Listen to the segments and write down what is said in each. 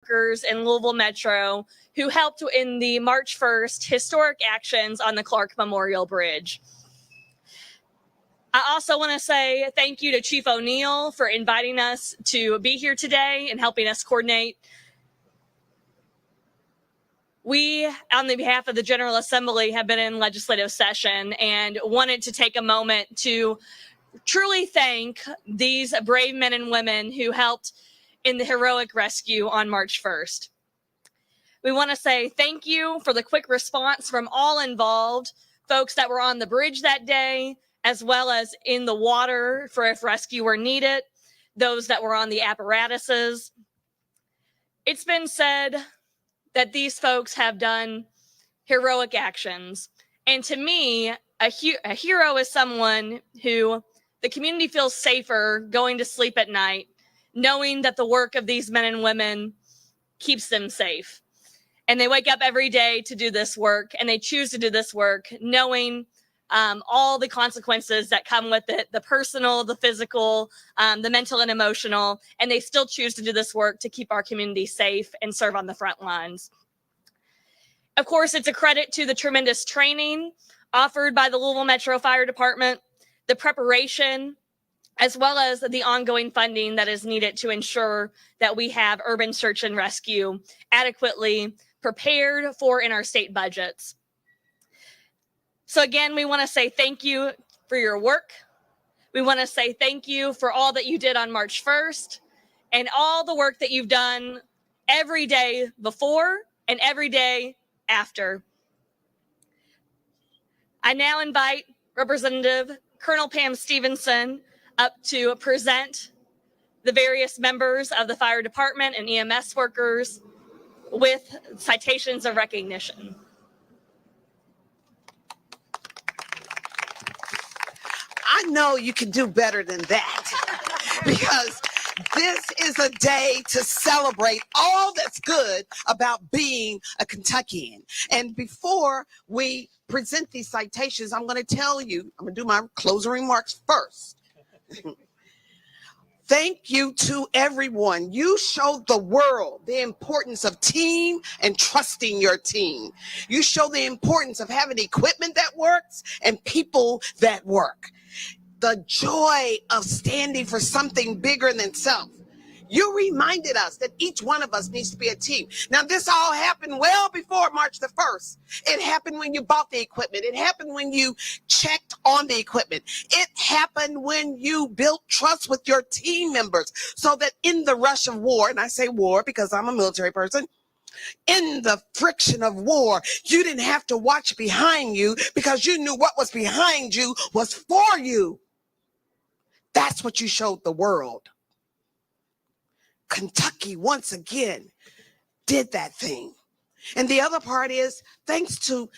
workers in Louisville Metro who helped in the March 1st historic actions on the Clark Memorial Bridge. I also want to say thank you to Chief O'Neill for inviting us to be here today and helping us coordinate. We, on the behalf of the General Assembly, have been in legislative session and wanted to take a moment to truly thank these brave men and women who helped in the heroic rescue on March 1st. We want to say thank you for the quick response from all involved, folks that were on the bridge that day, as well as in the water for if rescue were needed, those that were on the apparatuses. It's been said that these folks have done heroic actions. And to me, a hero is someone who the community feels safer going to sleep at night, knowing that the work of these men and women keeps them safe. And they wake up every day to do this work, and they choose to do this work knowing all the consequences that come with it, the personal, the physical, the mental and emotional, and they still choose to do this work to keep our community safe and serve on the front lines. Of course, it's a credit to the tremendous training offered by the Louisville Metro Fire Department, the preparation, as well as the ongoing funding that is needed to ensure that we have urban search and rescue adequately prepared for in our state budgets. So again, we want to say thank you for your work. We want to say thank you for all that you did on March 1st and all the work that you've done every day before and every day after. I now invite Representative Colonel Pam Stevenson up to present the various members of the fire department and EMS workers with citations of recognition. I know you can do better than that because this is a day to celebrate all that's good about being a Kentuckian. And before we present these citations, I'm going to tell you, I'm going to do my closing remarks first. Thank you to everyone. You showed the world the importance of team and trusting your team. You show the importance of having equipment that works and people that work. The joy of standing for something bigger than self. You reminded us that each one of us needs to be a team. Now, this all happened well before March the 1st. It happened when you bought the equipment. It happened when you checked on the equipment. It happened when you built trust with your team members so that in the rush of war, and I say war because I'm a military person, in the friction of war, you didn't have to watch behind you because you knew what was behind you was for you. That's what you showed the world. Kentucky, once again, did that thing. And the other part is thanks to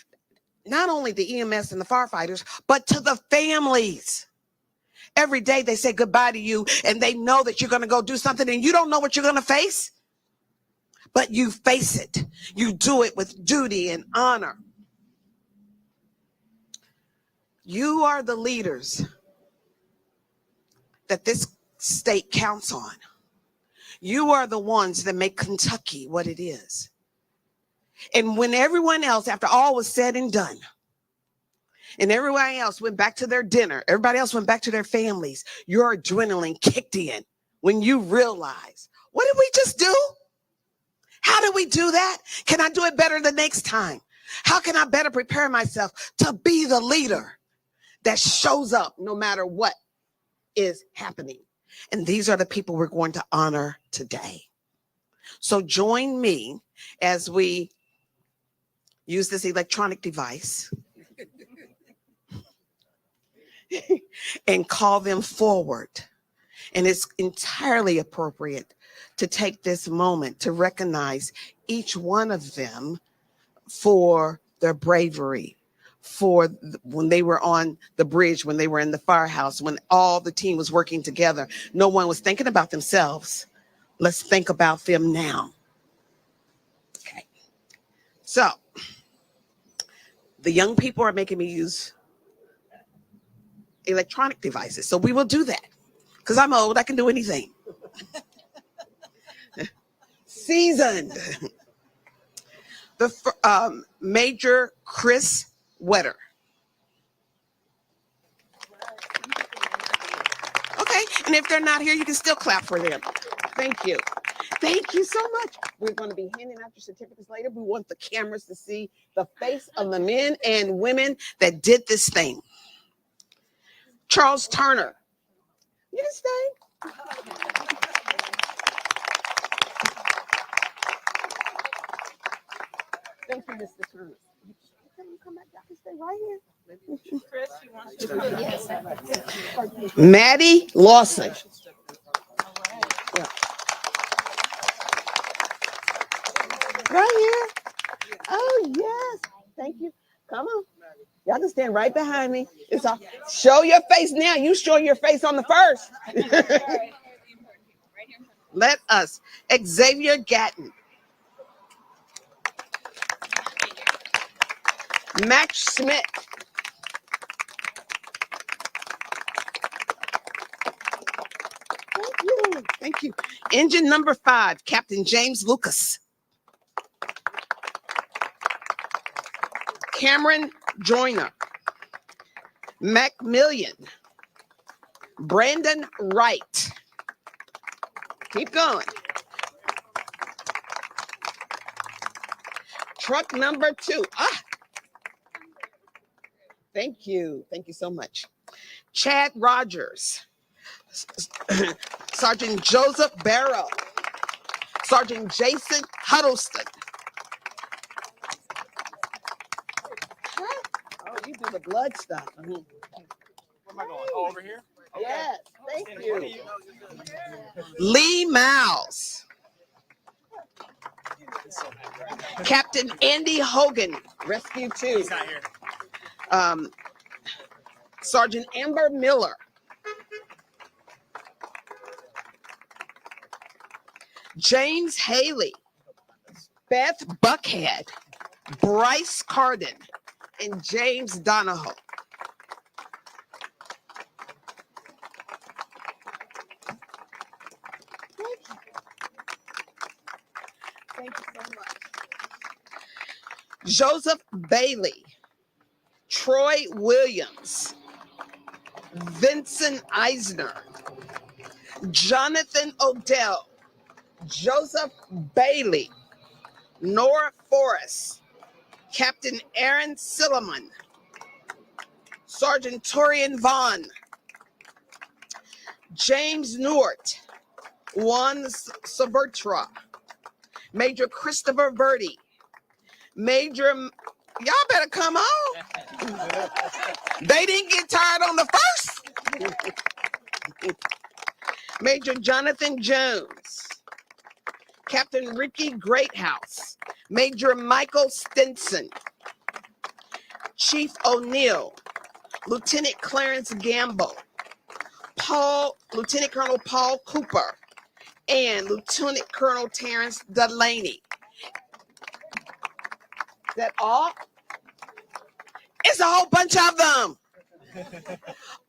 not only the EMS and the firefighters, but to the families. Every day they say goodbye to you and they know that you're going to go do something and you don't know what you're going to face, but you face it. You do it with duty and honor. You are the leaders that this state counts on. You are the ones that make Kentucky what it is. And when everyone else, after all was said and done, and everybody else went back to their dinner, everybody else went back to their families, your adrenaline kicked in when you realized, what did we just do? How did we do that? Can I do it better the next time? How can I better prepare myself to be the leader that shows up no matter what is happening? And these are the people we're going to honor today. So join me as we use this electronic device and call them forward. And it's entirely appropriate to take this moment to recognize each one of them for their bravery, for when they were on the bridge, when they were in the firehouse, when all the team was working together. No one was thinking about themselves. Let's think about them now. Okay. So the young people are making me use electronic devices. So we will do that because I'm old. I can do anything. seasoned. The Major Chris Wetter. Okay, and if they're not here, you can still clap for them. Thank you. Thank you so much. We're going to be handing out your certificates later. We want the cameras to see the face of the men and women that did this thing. Charles Turner. You can stay. Thank you, Mr. Turner. Come back. Y'all can stay right here. Chris, you want to Maddie Lawson. Yeah. Right here. Oh, yes. Thank you. Come on. Y'all can stand right behind me. It's all. Show your face now. You show your face on the first. Let us. Xavier Gatton. Max Schmidt. Thank you. Thank you. Engine number 5, Captain James Lucas. Cameron Joyner. Macmillan. Brandon Wright. Keep going. Truck number 2. Thank you. Thank you so much. Chad Rogers. Sergeant Joseph Barrow. Sergeant Jason Huddleston. Oh, you do the blood stuff. Where am I going? Oh, over here? Okay. Yes, thank you. Lee Miles. Captain Andy Hogan, Rescue 2. He's not here. Sergeant Amber Miller. James Haley. Beth Buckhead. Bryce Carden. And James Donahoe. Thank you so much. Joseph Bailey. Troy Williams. Vincent Eisner. Jonathan Odell. Joseph Bailey. Nora Forrest. Captain Aaron Silliman. Sergeant Torian Vaughn. James Newart. Juan Sabertra. Major Christopher Verdi. Major, y'all better come on. They didn't get tired on the first. Major Jonathan Jones. Captain Ricky Greathouse. Major Michael Stinson. Chief O'Neill. Lieutenant Clarence Gamble. Lieutenant Colonel Paul Cooper. And Lieutenant Colonel Terrence Delaney. Is that all? It's a whole bunch of them.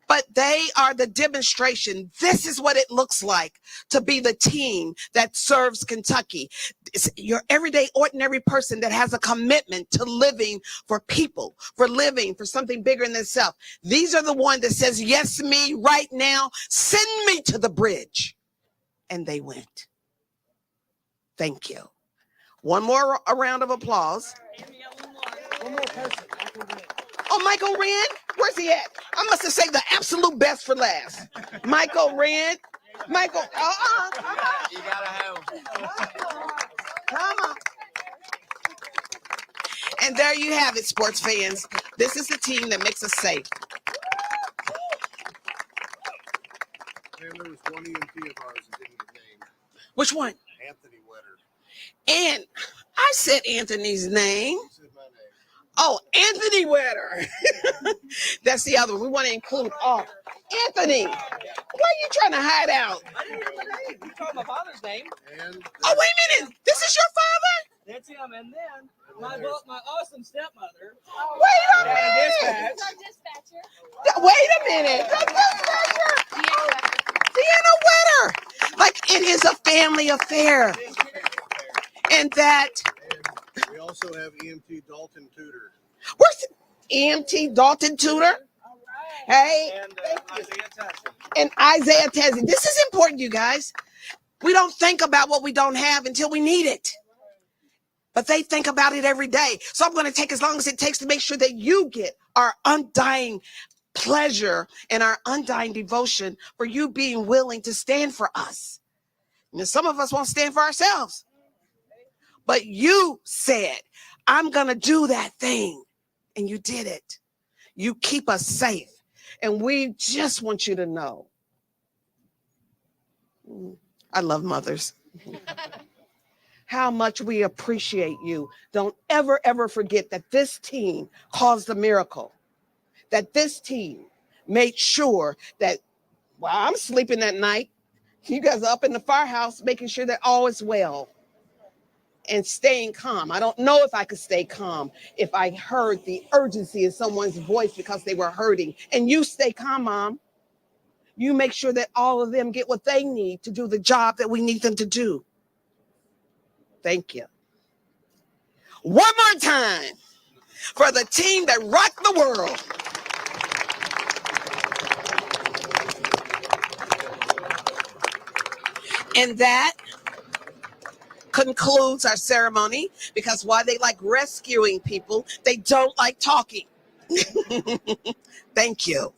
But they are the demonstration. This is what it looks like to be the team that serves Kentucky. It's your everyday, ordinary person that has a commitment to living for people, for living for something bigger than themselves. These are the one that says, yes, me right now, send me to the bridge. And they went. Thank you. One more a round of applause. One more person. Oh, Michael Wren? Where's he at? I must have saved the absolute best for last. Michael Wren. Michael, come on. You gotta have him. Come on. And there you have it, sports fans. This is the team that makes us safe. Man, there was one EMT of ours that didn't get named. Which one? Anthony Wetter. And I said Anthony's name. He said my name. Oh, Anthony Wetter. That's the other one. We want to include all. Anthony, why are you trying to hide out? I didn't hear my name. You called my father's name. And Oh, wait a minute. This is your father? That's him. And then my awesome stepmother. Wait a Down in minute. dispatch. Wait a minute. The dispatcher. Deanna Wetter. Like, it is a family affair. And that, And we also have EMT Dalton Tudor. where's EMT Dalton Tudor? Hey, And thank you. Isaiah Tassie. And Isaiah Tezzy. This is important, you guys. We don't think about what we don't have until we need it. But they think about it every day. So I'm going to take as long as it takes to make sure that you get our undying pleasure and our undying devotion for you being willing to stand for us. And some of us won't stand for ourselves. But you said, I'm going to do that thing. And you did it. You keep us safe. And we just want you to know. I love mothers. How much we appreciate you. Don't ever, ever forget that this team caused a miracle. That this team made sure that while I'm sleeping at night, you guys are up in the firehouse making sure that all is well and staying calm. I don't know if I could stay calm if I heard the urgency in someone's voice because they were hurting. And you stay calm, Mom. You make sure that all of them get what they need to do the job that we need them to do. Thank you. One more time for the team that rocked the world. And that concludes our ceremony because while they like rescuing people, they don't like talking. Thank you.